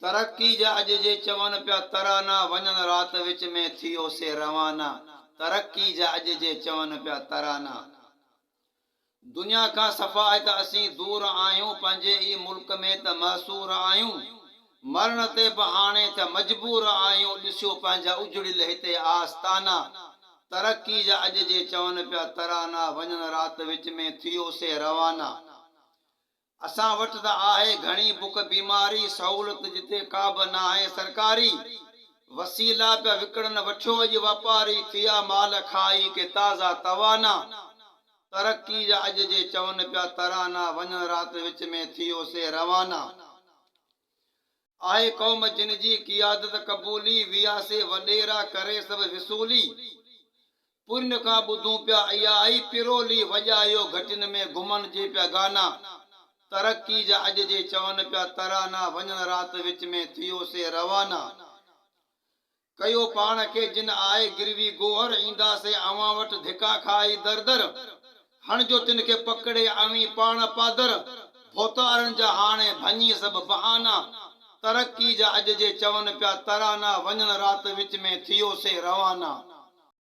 तरक्की जा अज जे चवन पिया तराना, वञन रात विच में थियो से रवाना। तरक्की जा अज जे चवन पिया तराना। दुनिया का सफ़ा है त असीं दूर आहियूं, पंहिंजे ई मुल्क में त महसूर आहियूं। मरण ते बहाने त मजबूर आहियूं, ॾिसो पंहिंजा उजड़ियल हिते आस्ताना। तरक्की जा अज जे चवन पिया तराना, वञन रात विच में थियो से रवाना। असां वटि त आहे घणी बुख बीमारी, सहूलत जिते का बि न आहे सरकारी। वसीला पिया विकिणनि, वठियो अॼु वापारी, थिया माल खाई के ताज़ा तवाना। तरक्की जा अज जे चवन पिया तराना, वञन रात विच में थियो से रवाना। आहे क़ौम जिन जी क़ियादत क़बूली, वियासे वॾेरा करे सभु विसूली। पुरन खां ॿुधूं पिया इहा आई पिरोली, वॼायो घटिन में घुमन जे पिया गाना। तरक्की जा अज जे चवन पिया तराना, वञन रात विच में थियो से रवाना। कयो पाण खे जिन आहे गिरवी गोहर, ईंदा से अवां वटि धिका खाई दर दर। हणजो तिन खे पकड़े अवी पाण पादर, भोतारनि जा हाणे भञी सभु बहाना। तरक्की जा अज जे चवन पिया तराना, वञन रात विच में थियो से रवाना।